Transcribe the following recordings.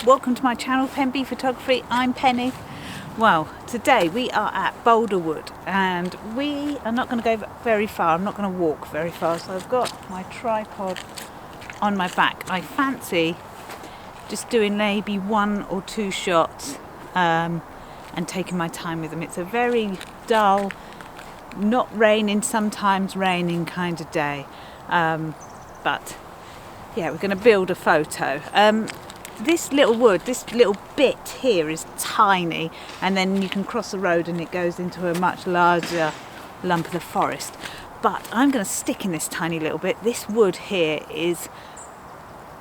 welcome to my channel, Pen Bee Photography. I'm Penny. Well, today we are at Boulderwood and we are not going to go very far. I'm not going to walk very far, so I've got my tripod on my back. I fancy just doing maybe 1 or 2 shots and taking my time with them. It's a very dull, not raining, sometimes raining kind of day, but yeah, we're going to build a photo. This little wood, this little bit here is tiny, and then you can cross the road and it goes into a much larger lump of the forest. But I'm going to stick in this tiny little bit. This wood here is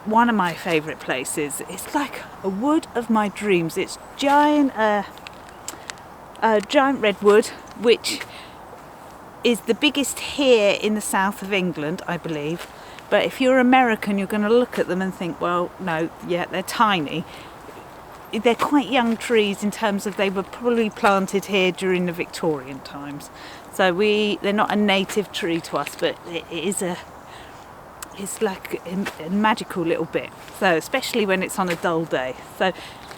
one of my favourite places. It's like a wood of my dreams. It's giant redwood, which is the biggest here in the south of England, I believe. But if you're American, you're going to look at them and think, well, no, yeah, they're tiny. They're quite young trees in terms of they were probably planted here during the Victorian times. So they're not a native tree to us, but it's like a magical little bit. So especially when it's on a dull day. So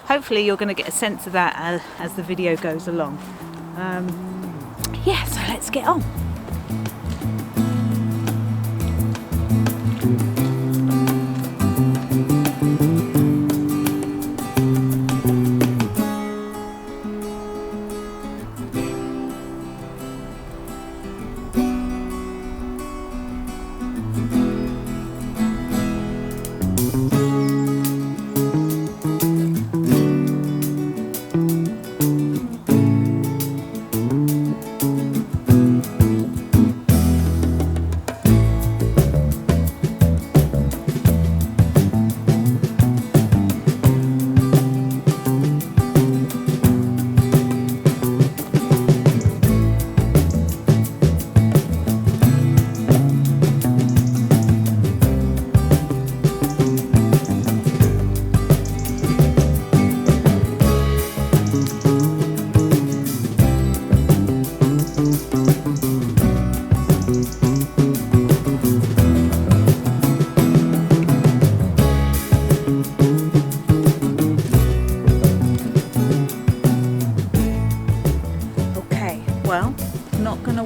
hopefully you're going to get a sense of that as the video goes along. Yeah, so let's get on.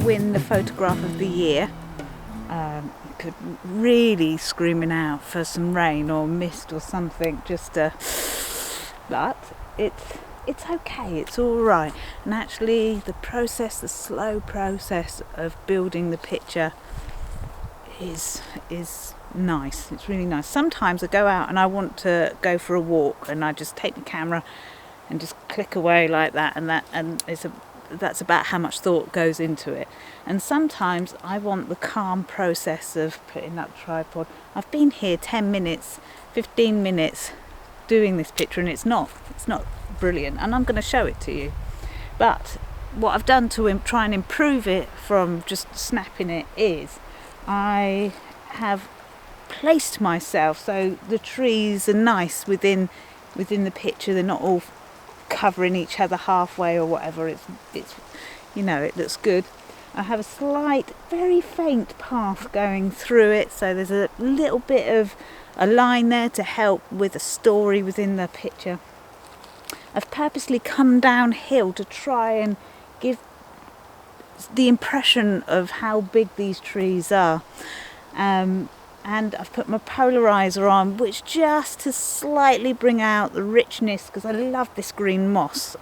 Win the photograph of the year. Could really screaming out for some rain or mist or something, but it's okay, it's all right. And actually the slow process of building the picture is nice. It's really nice. Sometimes I go out and I want to go for a walk and I just take the camera and just click away like that, and that's about how much thought goes into it. And sometimes I want the calm process of putting up the tripod. I've been here 10 minutes, 15 minutes doing this picture, and it's not brilliant, and I'm going to show it to you. But what I've done to try and improve it from just snapping it is I have placed myself so the trees are nice within the picture. They're not all covering each other halfway or whatever. It's it looks good. I have a slight, very faint path going through it, so there's a little bit of a line there to help with a story within the picture. I've purposely come downhill to try and give the impression of how big these trees are. And I've put my polarizer on, which just to slightly bring out the richness, because I love this green moss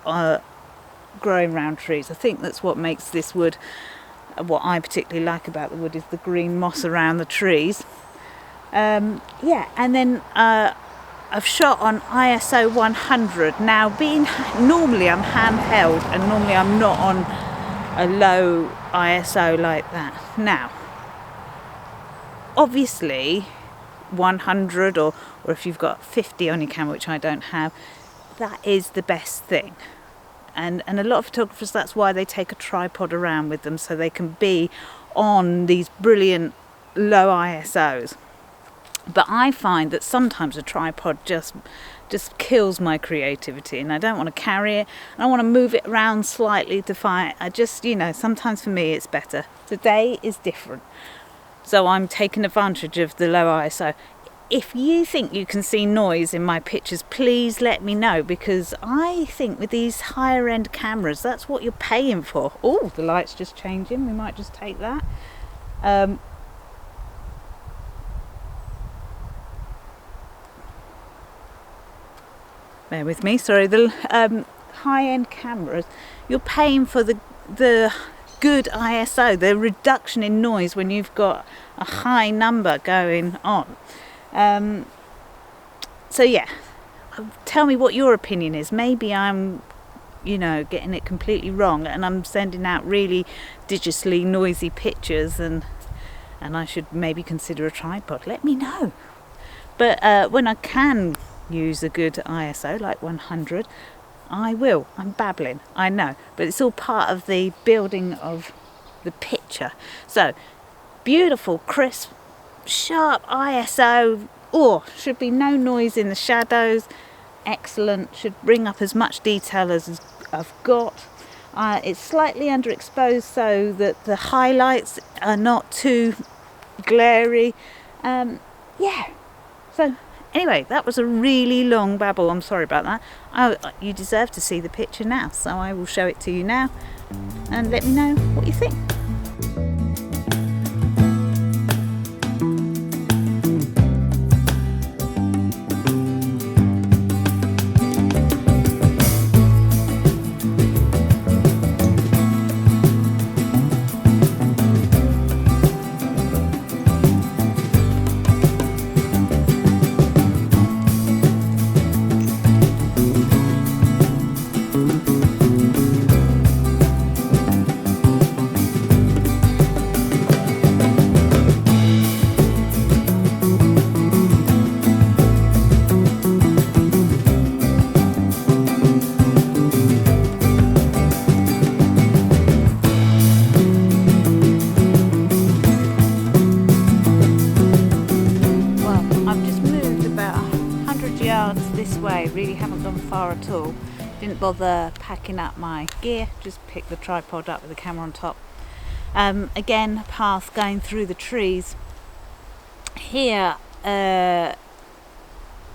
growing around trees. I think that's what makes this wood, what I particularly like about the wood, is the green moss around the trees. Yeah, and then I've shot on ISO 100. Now, normally I'm handheld, and normally I'm not on a low ISO like that. Now, obviously 100 or if you've got 50 on your camera, which I don't have, that is the best thing. And a lot of photographers, that's why they take a tripod around with them, so they can be on these brilliant low ISOs. But I find that sometimes a tripod just kills my creativity, and I don't want to carry it. I want to move it around slightly to find. Sometimes for me it's better. Today is different. So I'm taking advantage of the low ISO. if you think you can see noise in my pictures, please let me know, because I think with these higher end cameras, that's what you're paying for. Oh, the light's just changing. We might just take that. Bear with me, sorry. The high-end cameras, you're paying for the good ISO, the reduction in noise when you've got a high number going on. So yeah, tell me what your opinion is. Maybe I'm, you know, getting it completely wrong, and I'm sending out really digitally noisy pictures, and I should maybe consider a tripod. Let me know. But when I can use a good ISO like 100, I will. I'm babbling, I know, but it's all part of the building of the picture. So beautiful, crisp, sharp ISO. Oh, should be no noise in the shadows. Excellent. Should bring up as much detail as I've got. It's slightly underexposed so that the highlights are not too glary. Yeah. So anyway, that was a really long babble. I'm sorry about that. You deserve to see the picture now, so I will show it to you now, and let me know what you think. Really haven't gone far at all. Didn't bother packing up my gear, just picked the tripod up with the camera on top. Again, path going through the trees. Here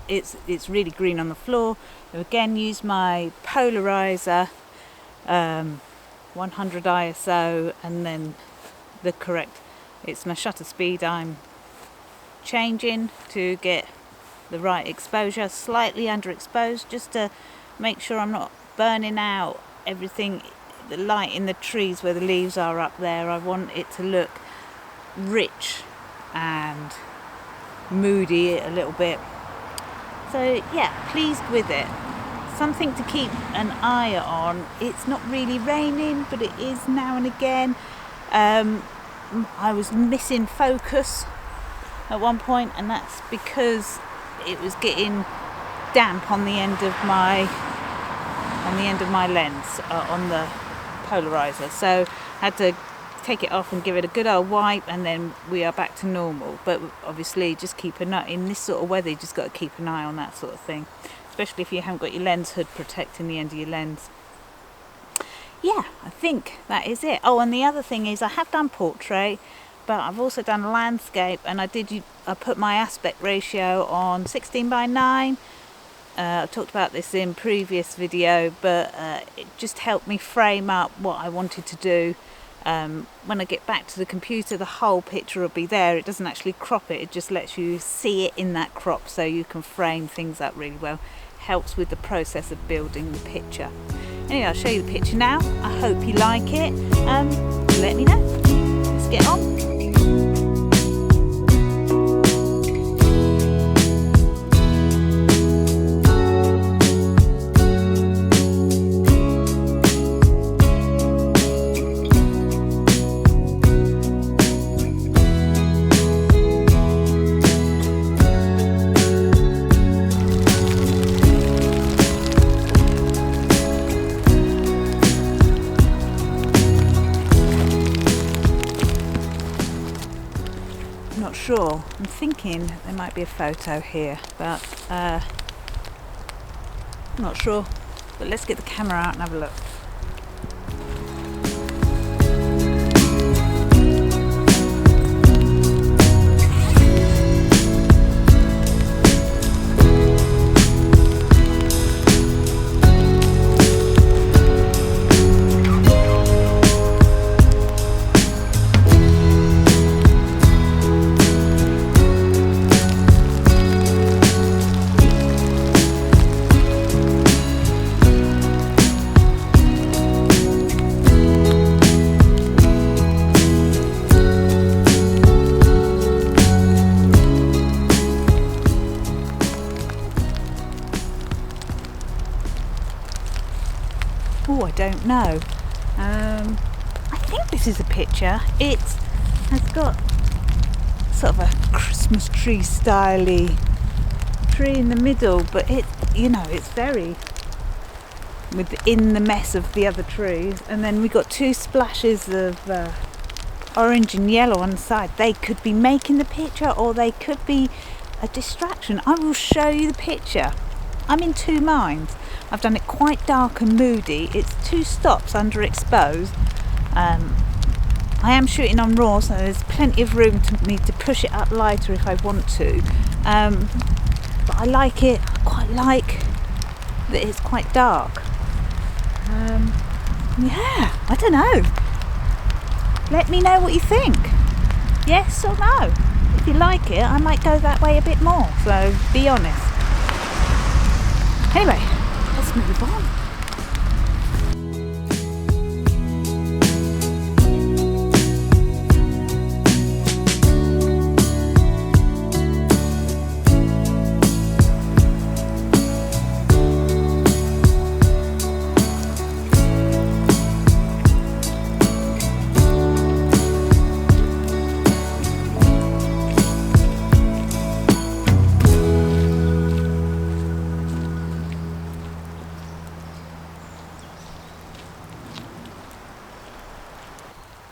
it's really green on the floor. So again, use my polarizer, 100 ISO, and then the correct, it's my shutter speed I'm changing to get the right exposure, slightly underexposed, just to make sure I'm not burning out everything, the light in the trees where the leaves are up there. I want it to look rich and moody a little bit. So yeah, pleased with it. Something to keep an eye on. It's not really raining, but it is now and again. I was missing focus at one point, and that's because it was getting damp on the end of my lens on the polarizer, so I had to take it off and give it a good old wipe, and then we are back to normal. But obviously, just keep an eye in this sort of weather. You just got to keep an eye on that sort of thing, especially if you haven't got your lens hood protecting the end of your lens. Yeah, I think that is it. Oh, and the other thing is I have done portrait, but I've also done landscape, and I put my aspect ratio on 16:9. I talked about this in previous video, but it just helped me frame up what I wanted to do. When I get back to the computer, the whole picture will be there. It doesn't actually crop it, it just lets you see it in that crop, so you can frame things up really well. Helps with the process of building the picture. Anyway, I'll show you the picture now. I hope you like it. Let me know. Let's get on. Sure, I'm thinking there might be a photo here, but I'm not sure. But let's get the camera out and have a look. don't know. I think this is a picture. It has got sort of a Christmas tree style-y tree in the middle, but it, you know, it's very within the mess of the other trees. And then we got two splashes of orange and yellow on the side. They could be making the picture, or they could be a distraction. I will show you the picture. I'm in two minds. I've done it quite dark and moody. It's 2 stops underexposed. I am shooting on RAW, so there's plenty of room for me to push it up lighter if I want to. But I like it. I quite like that it's quite dark. Yeah, I don't know. Let me know what you think. Yes or no. If you like it, I might go that way a bit more. So be honest. Anyway, let's move on.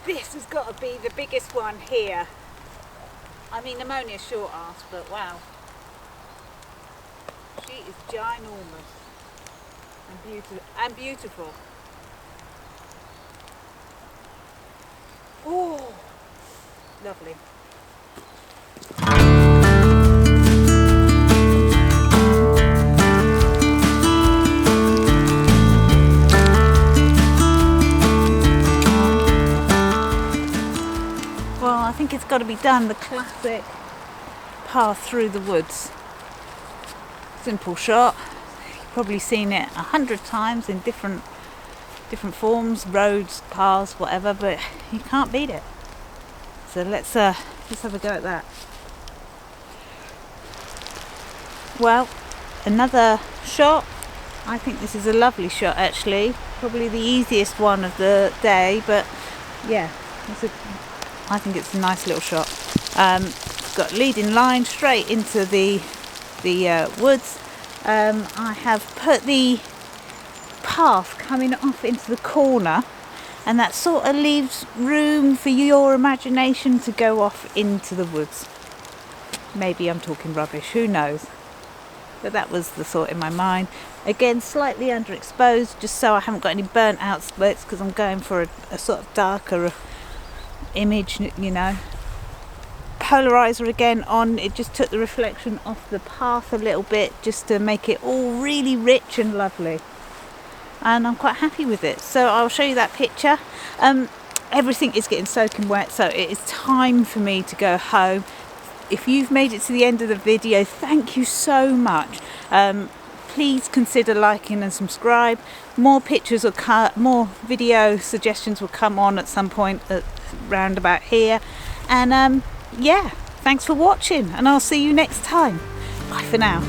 This has got to be the biggest one here. I mean, I'm only a short ass, but wow. She is ginormous and beautiful. Oh, lovely. I think it's got to be done, the classic path through the woods. Simple shot. You've probably seen it 100 times in different forms, roads, paths, whatever, but you can't beat it. So let's have a go at that. Well, another shot. I think this is a lovely shot actually. Probably the easiest one of the day, but yeah, I think it's a nice little shot. It's got leading line straight into the woods. I have put the path coming off into the corner, and that sort of leaves room for your imagination to go off into the woods. Maybe I'm talking rubbish, who knows? But that was the thought in my mind. Again, slightly underexposed, just so I haven't got any burnt out splits, because I'm going for a sort of darker image, you know. Polarizer again on, it just took the reflection off the path a little bit just to make it all really rich and lovely, and I'm quite happy with it. So I'll show you that picture. Everything is getting soaking wet, so it is time for me to go home. If you've made it to the end of the video, thank you so much. Please consider liking and subscribe. More pictures will more video suggestions will come on at some point round about here. And yeah, thanks for watching, and I'll see you next time. Bye for now.